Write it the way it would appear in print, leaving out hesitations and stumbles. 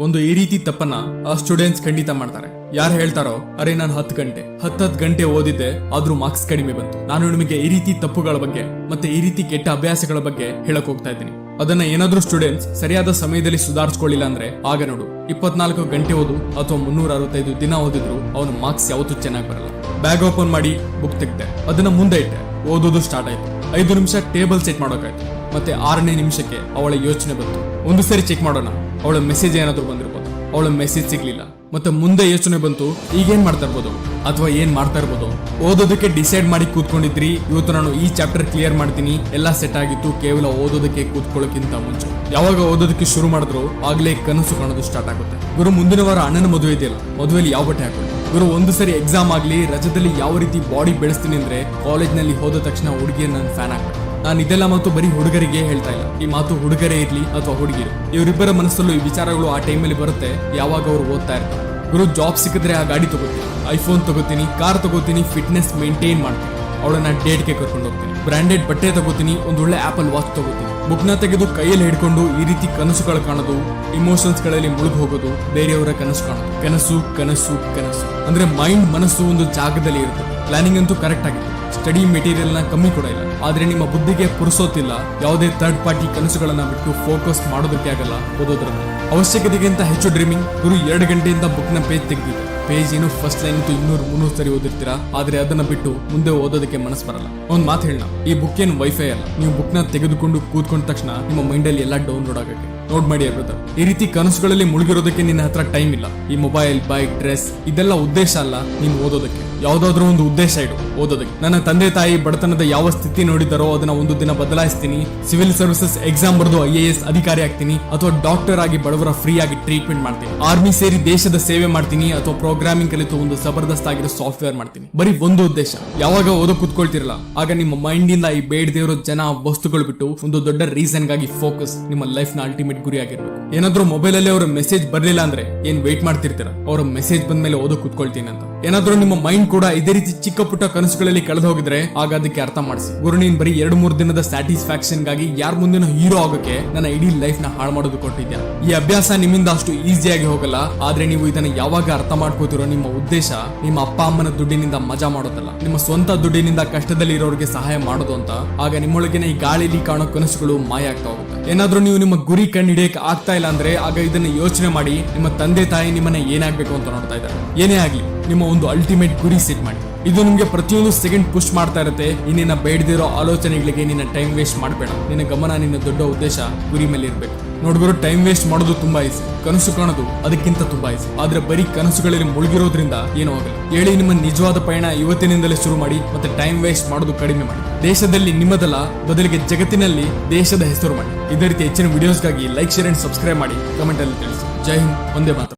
ಒಂದು ಈ ರೀತಿ ತಪ್ಪನ್ನ ಆ ಸ್ಟೂಡೆಂಟ್ಸ್ ಖಂಡಿತ ಮಾಡ್ತಾರೆ. ಯಾರು ಹೇಳ್ತಾರೋ ಅರೆ ನಾನು 10 ಗಂಟೆ ಓದಿದ್ದೆ ಆದ್ರೂ ಮಾರ್ಕ್ಸ್ ಕಡಿಮೆ ಬಂತು. ನಾನು ನಿಮಗೆ ಈ ರೀತಿ ತಪ್ಪುಗಳ ಬಗ್ಗೆ ಮತ್ತೆ ಈ ರೀತಿ ಕೆಟ್ಟ ಅಭ್ಯಾಸಗಳ ಬಗ್ಗೆ ಹೇಳಕ್ ಹೋಗ್ತಾ ಇದ್ದೀನಿ. ಅದನ್ನ ಏನಾದ್ರೂ ಸ್ಟೂಡೆಂಟ್ಸ್ ಸರಿಯಾದ ಸಮಯದಲ್ಲಿ ಸುಧಾರಿಸ್ಕೊಳ್ಳಿಲ್ಲ ಅಂದ್ರೆ ಆಗ ನೋಡು 24 ಗಂಟೆ ಓದು ಅಥವಾ 365 ದಿನ ಓದಿದ್ರು ಅವನ ಮಾರ್ಕ್ಸ್ ಯಾವತ್ತೂ ಚೆನ್ನಾಗಿ ಬರಲ್ಲ. ಬ್ಯಾಗ್ ಓಪನ್ ಮಾಡಿ ಬುಕ್ ತೆಗ್ದೆ, ಅದನ್ನ ಮುಂದೆ ಇಟ್ಟೆ, ಓದೋದು ಸ್ಟಾರ್ಟ್ ಆಯ್ತು. 5 ನಿಮಿಷ ಟೇಬಲ್ ಸೆಟ್ ಮಾಡೋಕಾಯ್ತು. ಮತ್ತೆ 6ನೇ ನಿಮಿಷಕ್ಕೆ ಅವಳ ಯೋಚನೆ ಬಂತು, ಒಂದು ಸರಿ ಚೆಕ್ ಮಾಡೋಣ ಅವಳ ಮೆಸೇಜ್ ಏನಾದ್ರು ಬಂದಿರ್ಬೋದು. ಅವಳ ಮೆಸೇಜ್ ಸಿಗ್ಲಿಲ್ಲ. ಮತ್ತೆ ಮುಂದೆ ಯೋಚನೆ ಬಂತು, ಈಗೇನ್ ಮಾಡ್ತಾ ಇರ್ಬೋದು ಅಥವಾ ಏನ್ ಮಾಡ್ತಾ ಇರ್ಬೋದು. ಓದೋದಕ್ಕೆ ಡಿಸೈಡ್ ಮಾಡಿ ಕೂತ್ಕೊಂಡಿದ್ರಿ, ಇವತ್ತು ನಾನು ಈ ಚಾಪ್ಟರ್ ಕ್ಲಿಯರ್ ಮಾಡ್ತೀನಿ, ಎಲ್ಲಾ ಸೆಟ್ ಆಗಿತ್ತು. ಕೇವಲ ಓದೋದಕ್ಕೆ ಕೂತ್ಕೊಳ್ಳೋಕ್ಕಿಂತ ಮುಂಚೆ ಯಾವಾಗ ಓದೋದಕ್ಕೆ ಶುರು ಮಾಡಿದ್ರು ಆಗ್ಲೇ ಕನಸು ಕಾಣೋದು ಸ್ಟಾರ್ಟ್ ಆಗುತ್ತೆ. ಗುರು ಮುಂದಿನ ವಾರ ಅಣ್ಣನ ಮದುವೆ ಇದೆಯಲ್ಲ, ಮದುವೆಯಲ್ಲಿ ಯಾವ ಬಟ್ಟೆ ಹಾಕೋದು ಗುರು? ಒಂದು ಸರಿ ಎಕ್ಸಾಮ್ ಆಗ್ಲಿ, ರಜದಲ್ಲಿ ಯಾವ ರೀತಿ ಬಾಡಿ ಬೆಳೆಸ್ತೀನಿ ಅಂದ್ರೆ ಕಾಲೇಜ್ ನಲ್ಲಿ ಹೋದ ತಕ್ಷಣ ಹುಡುಗಿಯ ನನ್ನ ಫ್ಯಾನ್ ಆಗ್ಬೇಕು. ನಾನು ಇದೆಲ್ಲ ಮಾತು ಬರೀ ಹುಡುಗರಿಗೆ ಹೇಳ್ತಾ ಇಲ್ಲ, ಈ ಮಾತು ಹುಡುಗರೇ ಇರ್ಲಿ ಅಥವಾ ಹುಡುಗಿರು, ಇವರಿಬ್ಬರ ಮನಸ್ಸಲ್ಲೂ ಈ ವಿಚಾರಗಳು ಆ ಟೈಮಲ್ಲಿ ಬರುತ್ತೆ ಯಾವಾಗ ಅವರು ಓದ್ತಾ ಇರ್ತಾರೆ. ಗುರು ಜಾಬ್ ಸಿಕ್ಕಿದ್ರೆ ಆ ಗಾಡಿ ತಗೋತೀನಿ, ಐಫೋನ್ ತಗೋತೀನಿ, ಕಾರ್ ತಗೋತೀನಿ, ಫಿಟ್ನೆಸ್ ಮೇಂಟೈನ್ ಮಾಡ್ತೀನಿ, ಅವಳನ್ನ ಡೇಟ್ಗೆ ಕರ್ಕೊಂಡು ಹೋಗ್ತೀನಿ, ಬ್ರಾಂಡೆಡ್ ಬಟ್ಟೆ ತಗೋತೀನಿ, ಒಂದೊಳ್ಳೆ ಆಪಲ್ ವಾಚ್ ತಗೋತೀನಿ. ಬುಕ್ನ ತೆಗೆದು ಕೈಯಲ್ಲಿ ಹಿಡ್ಕೊಂಡು ಈ ರೀತಿ ಕನಸುಗಳು ಕಾಣೋದು, ಇಮೋಷನ್ಸ್ ಗಳಲ್ಲಿ ಮುಳುಗಿ ಹೋಗೋದು, ಬೇರೆಯವರ ಕನಸು ಕಾಣೋದು. ಕನಸು ಕನಸು ಕನಸು ಅಂದ್ರೆ ಮೈಂಡ್ ಮನಸ್ಸು ಒಂದು ಜಾಗದಲ್ಲಿ ಇರುತ್ತೆ. ಪ್ಲಾನಿಂಗ್ ಅಂತೂ ಕರೆಕ್ಟ್ ಆಗಿದೆ, ಸ್ಟಡಿ ಮೆಟೀರಿಯಲ್ ನ ಕಮ್ಮಿ ಕೂಡ ಇಲ್ಲ. ಆದ್ರೆ ನಿಮ್ಮ ಬುದ್ಧಿಗೆ ಪುರುಸೋತಿಲ್ಲ ಯಾವುದೇ ಥರ್ಡ್ ಪಾರ್ಟಿ ಕನಸುಗಳನ್ನ ಬಿಟ್ಟು ಫೋಕಸ್ ಮಾಡೋದಕ್ಕೆ ಆಗಲ್ಲ ಓದೋದ್ರಲ್ಲಿ. ಅವಶ್ಯಕತೆಗಿಂತ ಹೆಚ್ಚು ಡ್ರೀಮಿಂಗ್. ಗುರು 2 ಗಂಟೆಯಿಂದ ಬುಕ್ ನ ಪೇಜ್ ತೆಗೆದಿದೆ. ಪೇಜ್ ಏನು ಫಸ್ಟ್ ಲೈನ್ 200-300 ಸರಿ ಓದಿರ್ತೀರಾ, ಆದ್ರೆ ಅದನ್ನ ಬಿಟ್ಟು ಮುಂದೆ ಓದೋದಕ್ಕೆ ಮನಸ್ಸು ಬರಲ್ಲ. ಒಂದ್ ಮಾತು ಹೇಳ, ಈ ಬುಕ್ ಏನು ವೈಫೈ ಅಲ್ಲ. ನೀವು ಬುಕ್ ನ ತೆಗೆದುಕೊಂಡು ಕೂತ್ಕೊಂಡ ತಕ್ಷಣ ನಿಮ್ಮ ಮೈಂಡ್ ಅಲ್ಲಿ ಎಲ್ಲ ಡೌನ್ಲೋಡ್ ಆಗಕ್ಕೆ ನೋಟ್ ಮಾಡಿ ಬ್ರದರ್. ಈ ರೀತಿ ಕನಸುಗಳಲ್ಲಿ ಮುಳುಗಿರೋದಕ್ಕೆ ನಿನ್ನ ಹತ್ರ ಟೈಮ್ ಇಲ್ಲ. ಈ ಮೊಬೈಲ್, ಬೈಕ್, ಡ್ರೆಸ್ ಇದೆಲ್ಲ ಉದ್ದೇಶ ಅಲ್ಲ ನೀನು ಓದೋದಕ್ಕೆ. ಯಾವ್ದಾದ್ರು ಒಂದು ಉದ್ದೇಶ ಇಡು ಓದೋದಕ್ಕೆ. ನನ್ನ ತಂದೆ ತಾಯಿ ಬಡತನದ ಯಾವ ಸ್ಥಿತಿ ನೋಡಿದಾರೋ ಅದನ್ನ ಒಂದು ದಿನ ಬದಲಾಯಿಸ್ತೀನಿ, ಸಿವಿಲ್ ಸರ್ವಿಸಸ್ ಎಕ್ಸಾಮ್ ಬರೆದು IAS ಅಧಿಕಾರಿ ಆಗ್ತೀನಿ, ಅಥವಾ ಡಾಕ್ಟರ್ ಆಗಿ ಬಡವರ ಫ್ರೀ ಆಗಿ ಟ್ರೀಟ್ಮೆಂಟ್ ಮಾಡ್ತೀನಿ, ಆರ್ಮಿ ಸೇರಿ ದೇಶದ ಸೇವೆ ಮಾಡ್ತೀನಿ, ಅಥವಾ ಪ್ರೋಗ್ರಾಮಿಂಗ್ ಕಲಿತು ಒಂದು ಜಬರ್ದಸ್ತ್ ಆಗಿರೋ ಸಾಫ್ಟ್ವೇರ್ ಮಾಡ್ತೀನಿ. ಬರೀ ಒಂದು ಉದ್ದೇಶ. ಯಾವಾಗ ಓದೋ ಕೂತ್ಕೊಳ್ತಿರಲ್ಲ ಆಗ ನಿಮ್ಮ ಮೈಂಡ್ ಇಂದ ಈ ಬೇಡದೇವ್ರ ಜನ ವಸ್ತುಗಳು ಬಿಟ್ಟು ಒಂದು ದೊಡ್ಡ ರೀಸನ್ ಗಾಗಿ ಫೋಕಸ್ ನಿಮ್ಮ ಲೈಫ್ ನ ಅಲ್ಟಿಮೇಟ್ ಗುರಿ ಆಗಿರ್ಬೇಕು. ಏನಾದ್ರೂ ಮೊಬೈಲ್ ಅಲ್ಲಿ ಅವರ ಮೆಸೇಜ್ ಬರ್ಲಿಲ್ಲ ಅಂದ್ರೆ ಏನ್ ವೇಟ್ ಮಾಡ್ತಿರ್ತೀರ ಅವರ ಮೆಸೇಜ್ ಬಂದ್ಮೇಲೆ ಓದೋ ಕೂತ್ಕೊಳ್ತೀನಿ ಅಂತ. ಏನಾದ್ರೂ ನಿಮ್ಮ ಮೈಂಡ್ ಕೂಡ ಇದೇ ರೀತಿ ಚಿಕ್ಕ ಪುಟ್ಟ ಕನಸುಗಳಲ್ಲಿ ಕಳೆದು ಹೋಗಿದ್ರೆ ಆಗ ಅದಕ್ಕೆ ಅರ್ಥ ಮಾಡಿಸಿ, ಗುರು ನೀನ್ ಬರೀ 2-3 ದಿನದ ಸ್ಯಾಟಿಸ್ಫ್ಯಾಕ್ಷನ್ ಗಾಗಿ ಯಾರ ಮುಂದಿನ ಹೀರೋ ಆಗೋಕೆ ನನ್ನ ಇಡೀ ಲೈಫ್ ನ ಹಾಳು ಮಾಡೋದು ಕೊಟ್ಟಿದ್ಯಾ. ಈ ಅಭ್ಯಾಸ ನಿಮ್ಮಿಂದ ಅಷ್ಟು ಈಸಿಯಾಗಿ ಹೋಗಲ್ಲ. ಆದ್ರೆ ನೀವು ಇದನ್ನ ಯಾವಾಗ ಅರ್ಥ ಮಾಡ್ಕೋತಿರೋ ನಿಮ್ಮ ಉದ್ದೇಶ ನಿಮ್ಮ ಅಪ್ಪ ಅಮ್ಮನ ದುಡ್ಡಿನಿಂದ ಮಜಾ ಮಾಡೋದಲ್ಲ, ನಿಮ್ಮ ಸ್ವಂತ ದುಡ್ಡಿನಿಂದ ಕಷ್ಟದಲ್ಲಿ ಇರೋರಿಗೆ ಸಹಾಯ ಮಾಡೋದು ಅಂತ. ಆಗ ನಿಮ್ಮೊಳಗಿನ ಈ ಗಾಳಿಲಿ ಕಾಣೋ ಕನಸುಗಳು ಮಾಯ ಆಗ್ತಾ ಹೋಗುತ್ತೆ. ಏನಾದ್ರೂ ನೀವು ನಿಮ್ಮ ಗುರಿ ಕಂಡು ಹಿಡಿಯಕ್ಕೆ ಆಗ್ತಾ ಇಲ್ಲ ಅಂದ್ರೆ ಆಗ ಇದನ್ನ ಯೋಚನೆ ಮಾಡಿ, ನಿಮ್ಮ ತಂದೆ ತಾಯಿ ನಿಮ್ಮನ್ನ ಏನಾಗ್ಬೇಕು ಅಂತ ನೋಡ್ತಾ ಇದ್ದಾರೆ. ಏನೇ ಆಗ್ಲಿ ನಿಮ್ಮ ಒಂದು ಅಲ್ಟಿಮೇಟ್ ಗುರಿ ಸೆಟ್ ಮಾಡಿ. ಇದು ನಿಮ್ಗೆ ಪ್ರತಿಯೊಂದು ಸೆಕೆಂಡ್ ಪುಷ್ ಮಾಡ್ತಾ ಇರುತ್ತೆ. ಇನ್ನೇನ ಬೇಡದಿರೋ ಆಲೋಚನೆಗಳಿಗೆ ನಿನ್ನ ಟೈಮ್ ವೇಸ್ಟ್ ಮಾಡಬೇಡ. ನಿನ್ನ ಗಮನ ನಿನ್ನ ದೊಡ್ಡ ಉದ್ದೇಶ ಗುರಿ ಮೇಲೆ ಇರ್ಬೇಕು. ನೋಡ್ಬೋದು, ಟೈಮ್ ವೇಸ್ಟ್ ಮಾಡೋದು ತುಂಬಾ ಈಸಿ, ಕನಸು ಕಾಣೋದು ಅದಕ್ಕಿಂತ ತುಂಬಾ ಈಸಿ. ಆದ್ರೆ ಬರೀ ಕನಸುಗಳಲ್ಲಿ ಮುಳುಗಿರೋದ್ರಿಂದ ಏನೂ ಆಗಲ್ಲ. ಹೇಳಿ ನಿಮ್ಮ ನಿಜವಾದ ಪಯಣ ಇವತ್ತಿನಿಂದಲೇ ಶುರು ಮಾಡಿ, ಮತ್ತೆ ಟೈಮ್ ವೇಸ್ಟ್ ಮಾಡೋದು ಕಡಿಮೆ ಮಾಡಿ. ದೇಶದಲ್ಲಿ ನಿಮ್ಮದಲ್ಲ, ಬದಲಿಗೆ ಜಗತ್ತಿನಲ್ಲಿ ದೇಶದ ಹೆಸರು ಮಾಡಿ. ಇದೇ ರೀತಿ ಹೆಚ್ಚಿನ ವಿಡಿಯೋಸ್ಗಾಗಿ ಲೈಕ್, ಶೇರ್ ಅಂಡ್ ಸಬ್ಸ್ಕ್ರೈಬ್ ಮಾಡಿ. ಕಮೆಂಟ್ ಅಲ್ಲಿ ತಿಳಿಸಿ. ಜೈ ಹಿಂದ್, ಒಂದೇ ಮಾತು.